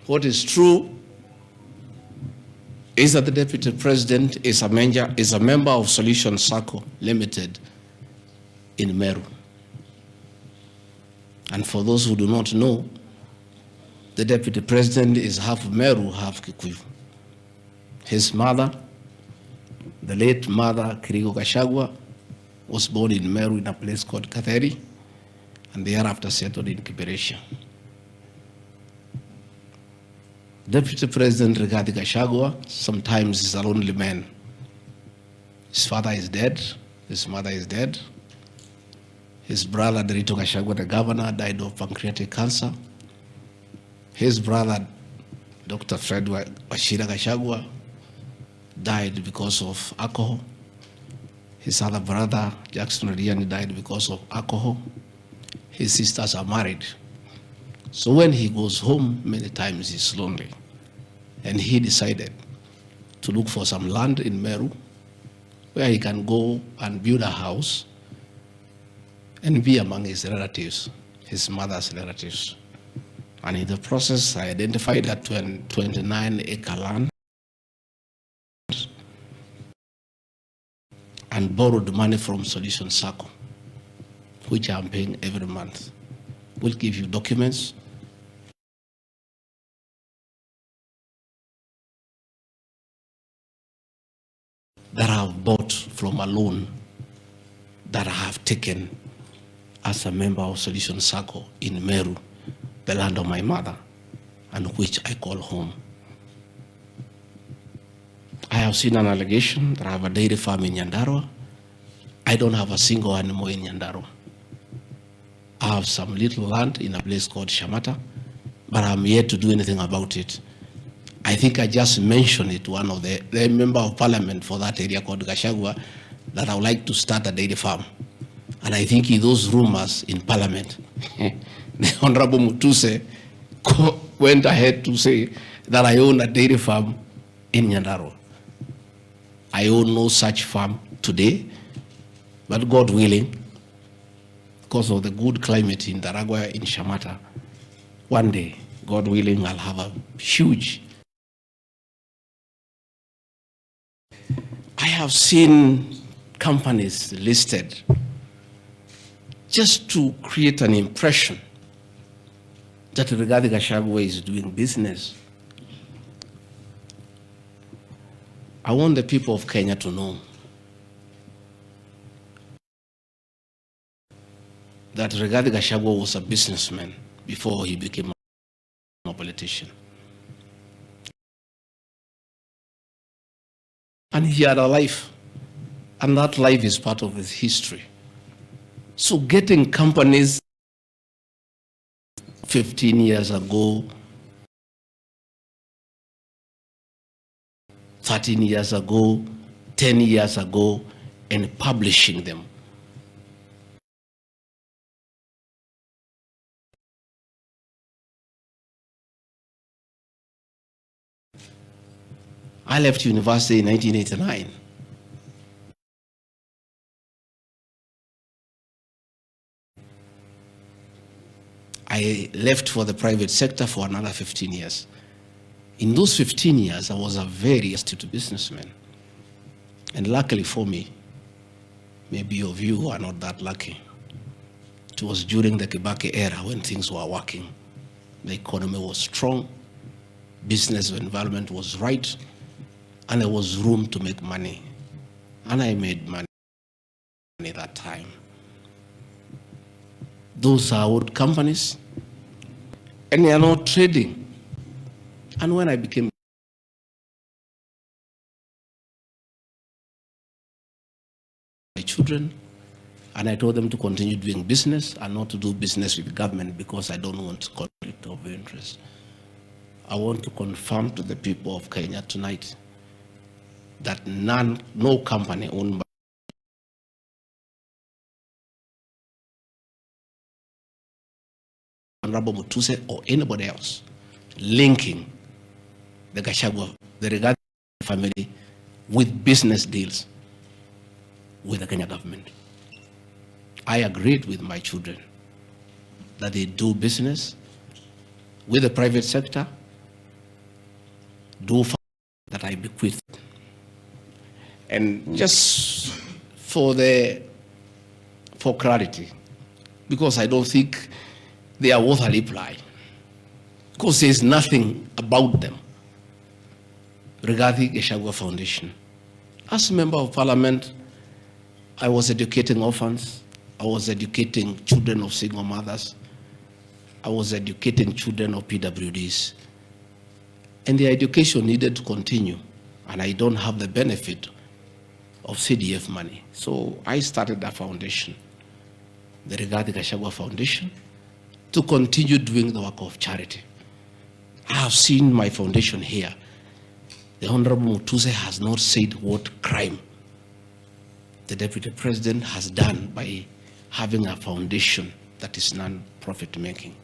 What is true is that the Deputy President is a member of Solution Circle Limited in Meru. And for those who do not know, the Deputy President is half Meru, half Kikuyu. His mother, the late mother, Gachagua, was born in Meru in a place called Katheri, and thereafter settled in Kiberesha. Deputy President Gachagua sometimes is a lonely man. His father is dead, his mother is dead. His brother, Gachagua, the governor, died of pancreatic cancer. His brother, Dr. Fred Wachira Gachagua, died because of alcohol. His other brother, Jackson Riani, died because of alcohol. His sisters are married. So when he goes home, many times he's lonely. And he decided to look for some land in Meru where he can go and build a house and be among his relatives, his mother's relatives. And in the process, I identified that 29-acre land and borrowed money from Solution Circle, which I'm paying every month. We'll give you documents. That I have bought from a loan that I have taken as a member of Solution Circle in Meru, the land of my mother, and which I call home. I have seen an allegation that I have a dairy farm in Nyandarua. I don't have a single animal in Nyandarua. I have some little land in a place called Shamata, but I'm yet to do anything about it. I think I just mentioned it to one of the member of parliament for that area called Gachagua that I would like to start a dairy farm. And I think in those rumors in parliament, the Honorable Mutuse went ahead to say that I own a dairy farm in Nyandarua. I own no such farm today, but God willing, because of the good climate in Daragwa, in Shamata, one day, God willing, I'll have a huge. I have seen companies listed just to create an impression that Rigathi Gachagua is doing business. I want the people of Kenya to know that Rigathi Gachagua was a businessman before he became a politician. And he had a life, and that life is part of his history. So getting companies 15 years ago, 13 years ago, 10 years ago, and publishing them. I left university in 1989. I left for the private sector for another 15 years. In those 15 years, I was a very astute businessman. And luckily for me, maybe of you who are not that lucky, it was during the Kibaki era when things were working. The economy was strong, business environment was right, and there was room to make money. And I made money that time. Those are old companies, and they are not trading. And when I became my children, and I told them to continue doing business and not to do business with the government because I don't want conflict of interest. I want to confirm to the people of Kenya tonight that no company owned by Honorable Mutuse or anybody else linking the Gachagua, the Rigathi family with business deals with the Kenya government. I agreed with my children that they do business with the private sector do that I bequeath. And just for clarity, because I don't think they are worth a reply, because there's nothing about them regarding Gachagua Foundation. As a member of parliament, I was educating orphans, I was educating children of single mothers, I was educating children of PWDs. And the education needed to continue, and I don't have the benefit of CDF money. So I started a foundation, the Rigathi Gachagua Foundation, to continue doing the work of charity. I have seen my foundation here. The Honorable Mutuse has not said what crime the Deputy President has done by having a foundation that is non-profit making.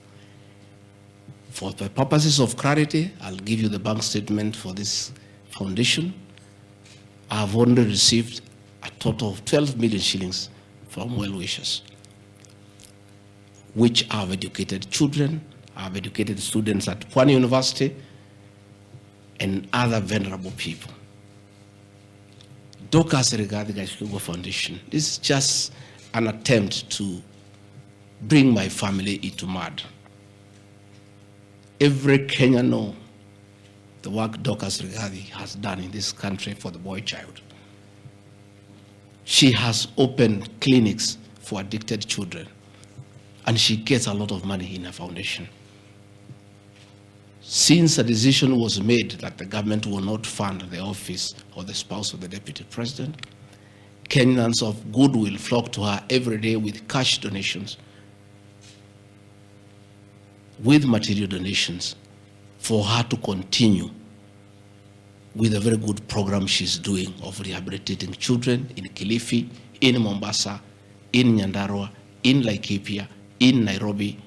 For the purposes of clarity, I'll give you the bank statement for this foundation. I have only received a total of 12 million shillings from well-wishers, which have educated children, have educated students at Pwani University, and other vulnerable people. Dorcas Rigathi Gachagua Foundation, this is just an attempt to bring my family into mud. Every Kenyan knows the work Dorcas Rigathi has done in this country for the boy child. She has opened clinics for addicted children, and she gets a lot of money in her foundation. Since a decision was made that the government will not fund the office or the spouse of the Deputy President, Kenyans of goodwill flock to her every day with cash donations, with material donations, for her to continue with a very good program she's doing of rehabilitating children in Kilifi, in Mombasa, in Nyandarua, in Laikipia, in Nairobi,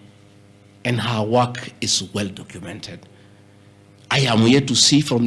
and her work is well documented. I am here to see from